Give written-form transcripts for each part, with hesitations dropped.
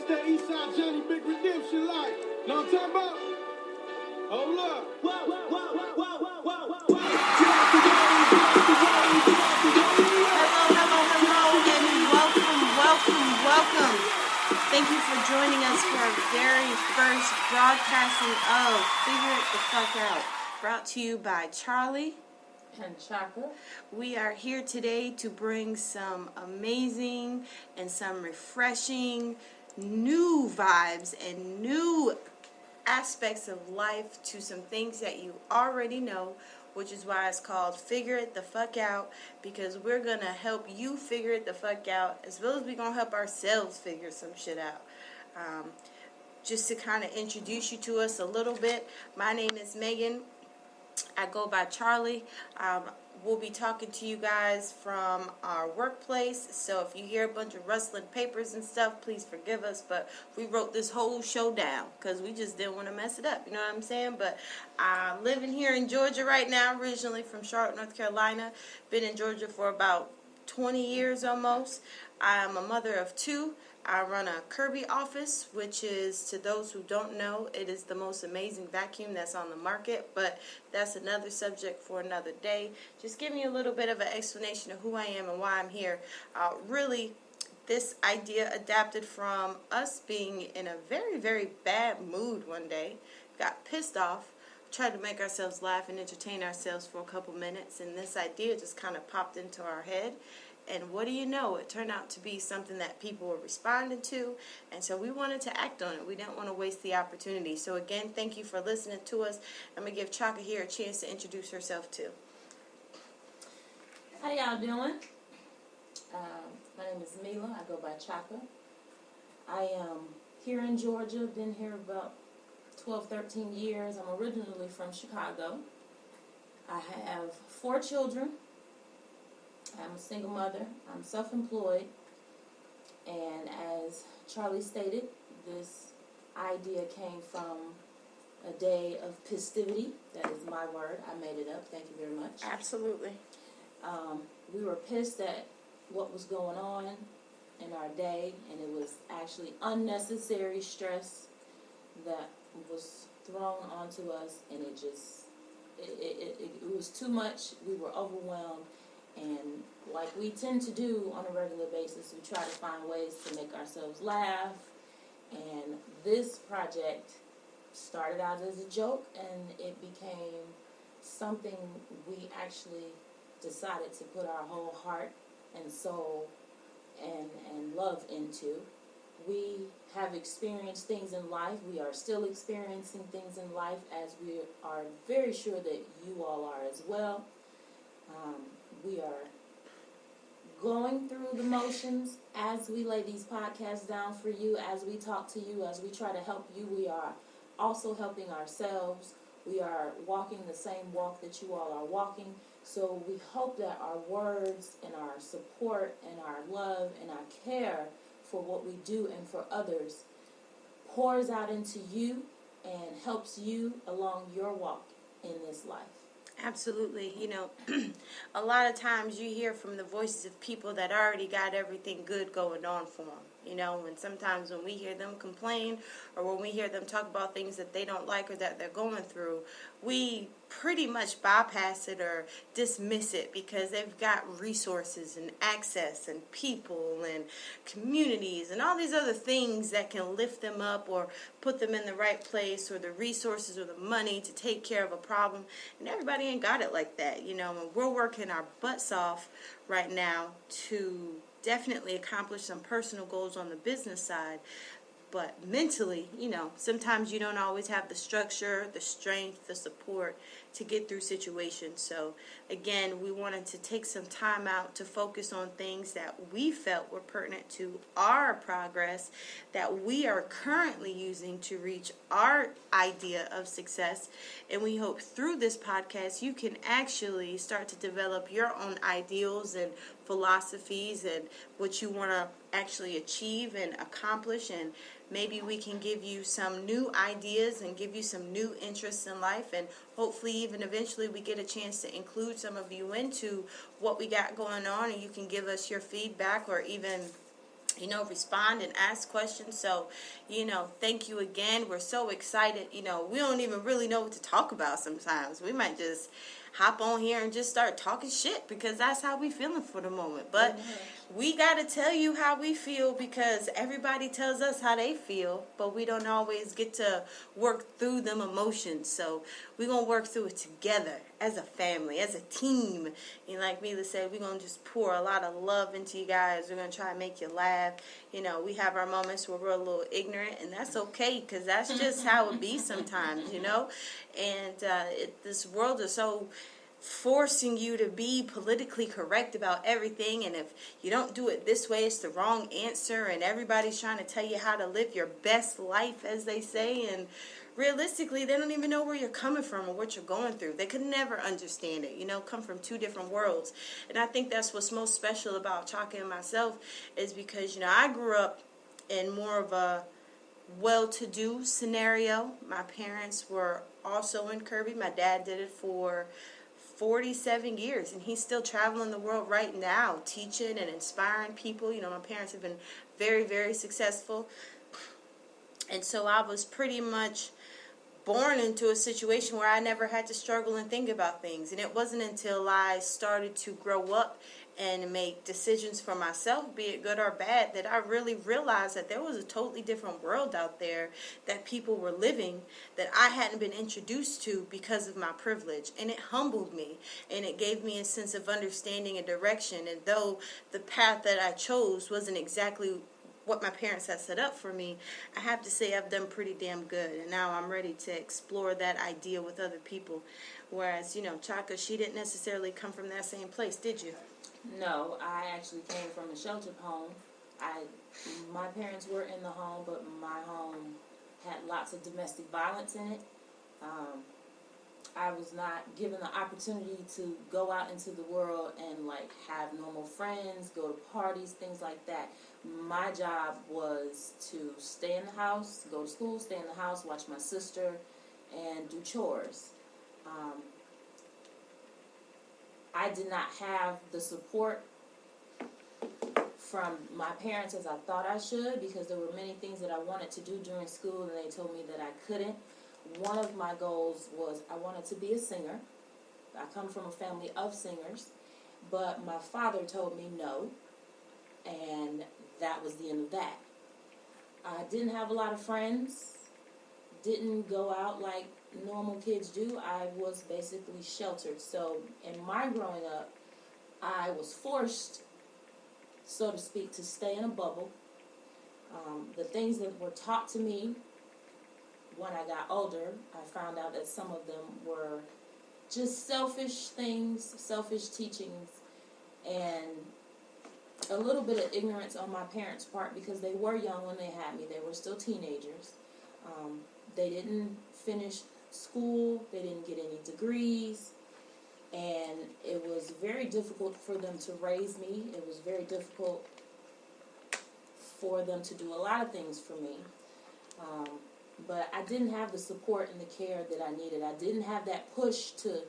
that Eastside Johnny Big Redemption like. Know what I'm talking about? Hold up. Hello, welcome. Thank you for joining us for our very first broadcasting of Figure It the Fuck Out, brought to you by Charlie and Chaka. We are here today to bring some amazing and some refreshing new vibes and new aspects of life to some things that you already know, which is why it's called Figure It the Fuck Out, because we're going to help you figure it the fuck out, as well as we're going to help ourselves figure some shit out. Just to kind of introduce you to us a little bit, my name is Megan. I go by Charlie. We'll be talking to you guys from our workplace, so if you hear a bunch of rustling papers and stuff, please forgive us, but we wrote this whole show down because we just didn't want to mess it up, you know what I'm saying? But I'm living here in Georgia right now, originally from Charlotte, North Carolina. Been in Georgia for about 20 years almost. I'm a mother of two. I run a Kirby office, which is, to those who don't know, it is the most amazing vacuum that's on the market, but that's another subject for another day. Just give me a little bit of an explanation of who I am and why I'm here. Really, this idea adapted from us being in a very, very bad mood one day, got pissed off, tried to make ourselves laugh and entertain ourselves for a couple minutes, and this idea just kind of popped into our head. And what do you know? It turned out to be something that people were responding to, and so we wanted to act on it. We didn't want to waste the opportunity. So again, thank you for listening to us. I'm going to give Chaka here a chance to introduce herself too. How y'all doing? My name is Mila. I go by Chaka. I am here in Georgia. Been here about 12, 13 years. I'm originally from Chicago. I have 4 children. I'm a single mother. I'm self-employed. And as Charlie stated, this idea came from a day of festivity. That is my word. I made it up. Thank you very much. Absolutely. We were pissed at what was going on in our day, and it was actually unnecessary stress that was thrown onto us, and it was too much. We were overwhelmed. And like we tend to do on a regular basis, we try to find ways to make ourselves laugh. And this project started out as a joke, and it became something we actually decided to put our whole heart and soul and love into. We have experienced things in life. We are still experiencing things in life, as we are very sure that you all are as well. We are going through the motions as we lay these podcasts down for you, as we talk to you, as we try to help you. We are also helping ourselves. We are walking the same walk that you all are walking. So we hope that our words and our support and our love and our care for what we do and for others pours out into you and helps you along your walk in this life. Absolutely. You know, a lot of times you hear from the voices of people that already got everything good going on for them. You know, and sometimes when we hear them complain or when we hear them talk about things that they don't like or that they're going through, we pretty much bypass it or dismiss it because they've got resources and access and people and communities and all these other things that can lift them up or put them in the right place, or the resources or the money to take care of a problem. And everybody ain't got it like that, you know, and we're working our butts off right now to definitely accomplish some personal goals on the business side. But mentally, you know, sometimes you don't always have the structure, the strength, the support to get through situations. So, again, we wanted to take some time out to focus on things that we felt were pertinent to our progress, that we are currently using to reach our idea of success. And we hope through this podcast you can actually start to develop your own ideals and philosophies and what you want to actually achieve and accomplish, and maybe we can give you some new ideas and give you some new interests in life, and hopefully even eventually we get a chance to include some of you into what we got going on, and you can give us your feedback or even respond and ask questions. So, thank you again. We're so excited. We don't even really know what to talk about sometimes. We might just hop on here and just start talking shit because that's how we feeling for the moment. But we got to tell you how we feel because everybody tells us how they feel, but we don't always get to work through them emotions. So we're going to work through it together as a family, as a team. And like Mila said, we're going to just pour a lot of love into you guys. We're going to try to make you laugh. We have our moments where we're a little ignorant, and that's okay because that's just how it be sometimes, And this world is so forcing you to be politically correct about everything, and if you don't do it this way, it's the wrong answer, and everybody's trying to tell you how to live your best life, as they say, and realistically, they don't even know where you're coming from or what you're going through. They could never understand it, come from two different worlds. And I think that's what's most special about Chaka and myself is because, I grew up in more of a well-to-do scenario. My parents were also in Kirby. My dad did it for 47 years, and he's still traveling the world right now, teaching and inspiring people. My parents have been very, very successful. And so I was pretty much born into a situation where I never had to struggle and think about things. And it wasn't until I started to grow up and make decisions for myself, be it good or bad, that I really realized that there was a totally different world out there that people were living that I hadn't been introduced to because of my privilege. And it humbled me, and it gave me a sense of understanding and direction. And though the path that I chose wasn't exactly what my parents had set up for me, I have to say I've done pretty damn good. And now I'm ready to explore that idea with other people. Whereas, Chaka, she didn't necessarily come from that same place, did you? No, I actually came from a sheltered home. My parents were in the home, but my home had lots of domestic violence in it. I was not given the opportunity to go out into the world and have normal friends, go to parties, things like that. My job was to stay in the house, go to school, stay in the house, watch my sister, and do chores. I did not have the support from my parents as I thought I should because there were many things that I wanted to do during school and they told me that I couldn't. One of my goals was I wanted to be a singer. I come from a family of singers, but my father told me no, and that was the end of that. I didn't have a lot of friends, didn't go out like normal kids do. I was basically sheltered. So in my growing up, I was forced, so to speak, to stay in a bubble. The things that were taught to me when I got older, I found out that some of them were just selfish things, selfish teachings, and a little bit of ignorance on my parents' part because they were young when they had me. They were still teenagers. They didn't finish school. They didn't get any degrees. And it was very difficult for them to raise me. It was very difficult for them to do a lot of things for me. But I didn't have the support and the care that I needed. I didn't have that push to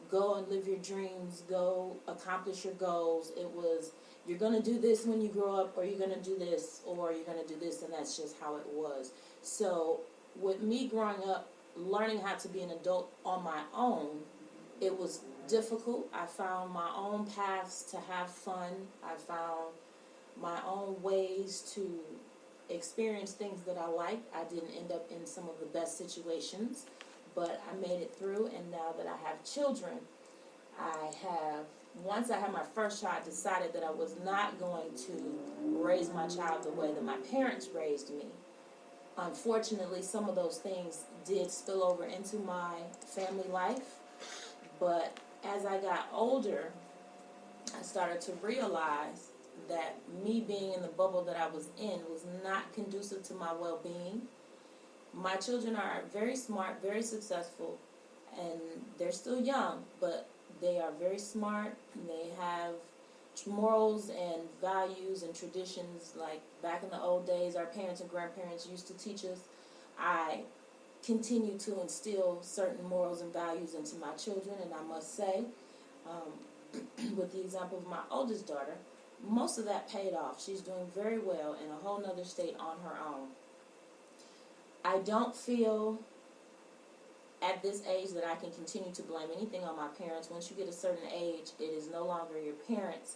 go and live your dreams, go accomplish your goals. It was, you're going to do this when you grow up, or you're going to do this, or you're going to do this, and that's just how it was. So with me growing up, learning how to be an adult on my own, it was difficult. I found my own paths to have fun. I found my own ways to experience things that I liked. I didn't end up in some of the best situations, but I made it through, and now that I have children, once I had my first child, I decided that I was not going to raise my child the way that my parents raised me. Unfortunately, some of those things did spill over into my family life, but as I got older, I started to realize that me being in the bubble that I was in was not conducive to my well-being. My children are very smart, very successful, and they're still young, but they are very smart, and they have morals and values and traditions like back in the old days our parents and grandparents used to teach us. I continue to instill certain morals and values into my children, and I must say, with the example of my oldest daughter, most of that paid off. She's doing very well in a whole nother state on her own. I don't feel at this age that I can continue to blame anything on my parents. Once you get a certain age, it is no longer your parents'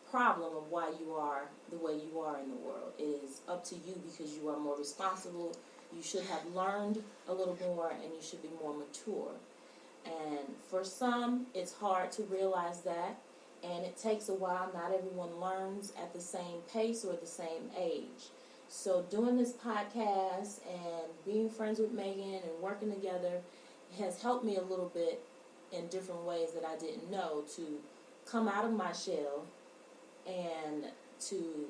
problem of why you are the way you are in the world. It is up to you because you are more responsible. You should have learned a little more, and you should be more mature. And for some, it's hard to realize that, and it takes a while. Not everyone learns at the same pace or the same age. So doing this podcast and being friends with Megan and working together has helped me a little bit in different ways that I didn't know, to come out of my shell and to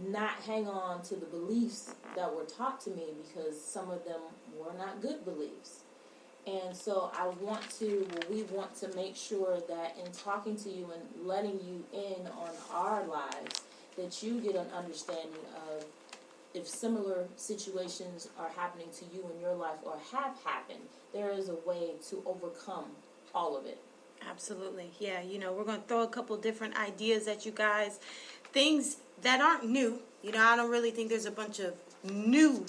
not hang on to the beliefs that were taught to me, because some of them were not good beliefs. And so we want to make sure that in talking to you and letting you in on our lives, that you get an understanding of if similar situations are happening to you in your life or have happened, there is a way to overcome all of it. Absolutely. Yeah, we're going to throw a couple different ideas at you guys. Things that aren't new. I don't really think there's a bunch of new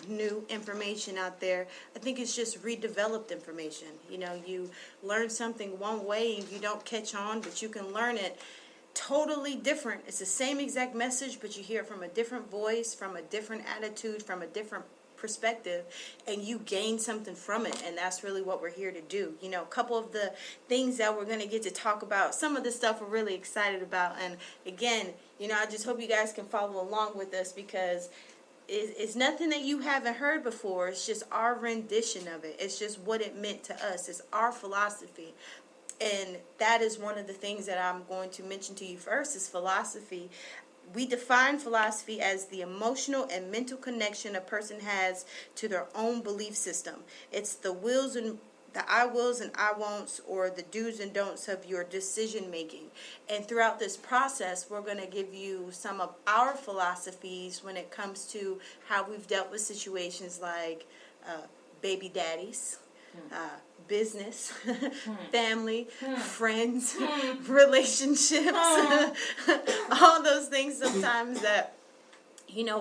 information out there. I think it's just redeveloped information. You learn something one way and you don't catch on, but you can learn it totally different. It's the same exact message, but you hear it from a different voice, from a different attitude, from a different perspective, and you gain something from it. And that's really what we're here to do. A couple of the things that we're going to get to talk about, some of the stuff we're really excited about. And again, I just hope you guys can follow along with us, because it's nothing that you haven't heard before. It's just our rendition of it. It's just what it meant to us. It's our philosophy. And that is one of the things that I'm going to mention to you first, is philosophy. We define philosophy as the emotional and mental connection a person has to their own belief system. It's the I wills and I won'ts, or the do's and don'ts of your decision making. And throughout this process, we're going to give you some of our philosophies when it comes to how we've dealt with situations like baby daddies, business, family, friends, relationships, all those things sometimes that,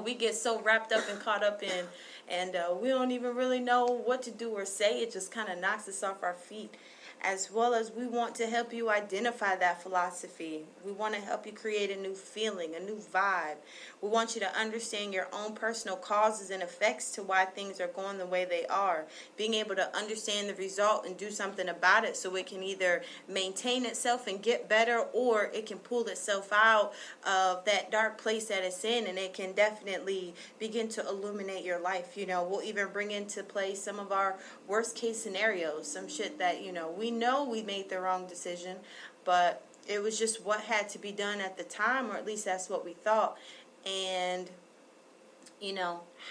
we get so wrapped up and caught up in, and we don't even really know what to do or say. It just kind of knocks us off our feet. As well as we want to help you identify that philosophy. We want to help you create a new feeling, a new vibe. We want you to understand your own personal causes and effects to why things are going the way they are. Being able to understand the result and do something about it, so it can either maintain itself and get better, or it can pull itself out of that dark place that it's in, and it can definitely begin to illuminate your life. We'll even bring into play some of our worst case scenarios, some shit that, we know we made the wrong decision, but it was just what had to be done at the time, or at least that's what we thought. And,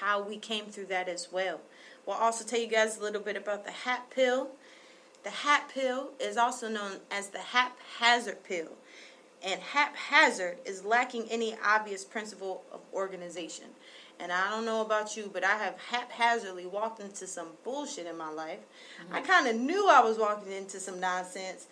how we came through that as well. We'll also tell you guys a little bit about the HAP pill. The HAP pill is also known as the haphazard pill. And haphazard is lacking any obvious principle of organization. And I don't know about you, but I have haphazardly walked into some bullshit in my life. Mm-hmm. I kind of knew I was walking into some nonsense,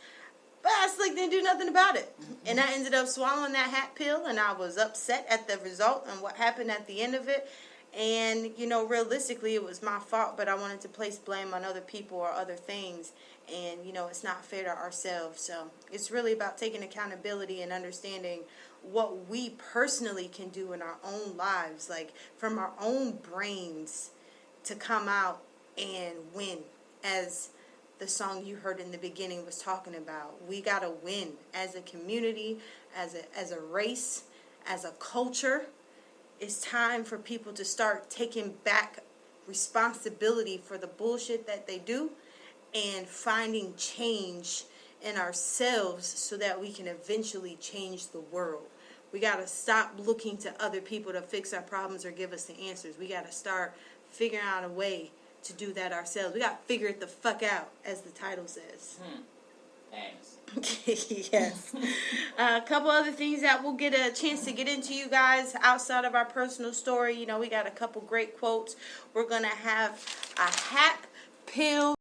but I didn't do nothing about it. Mm-hmm. And I ended up swallowing that HAP pill, and I was upset at the result and what happened at the end of it. And, realistically, it was my fault, but I wanted to place blame on other people or other things. And, it's not fair to ourselves. So it's really about taking accountability and understanding what we personally can do in our own lives, like from our own brains, to come out and win. As the song you heard in the beginning was talking about, we got to win as a community, as a race, as a culture. It's time for people to start taking back responsibility for the bullshit that they do, and finding change in ourselves so that we can eventually change the world. We got to stop looking to other people to fix our problems or give us the answers. We got to start figuring out a way to do that ourselves. We got to figure it the fuck out, as the title says. Thanks. Yes. A couple other things that we'll get a chance to get into, you guys, outside of our personal story. We got a couple great quotes. We're going to have a HAP pill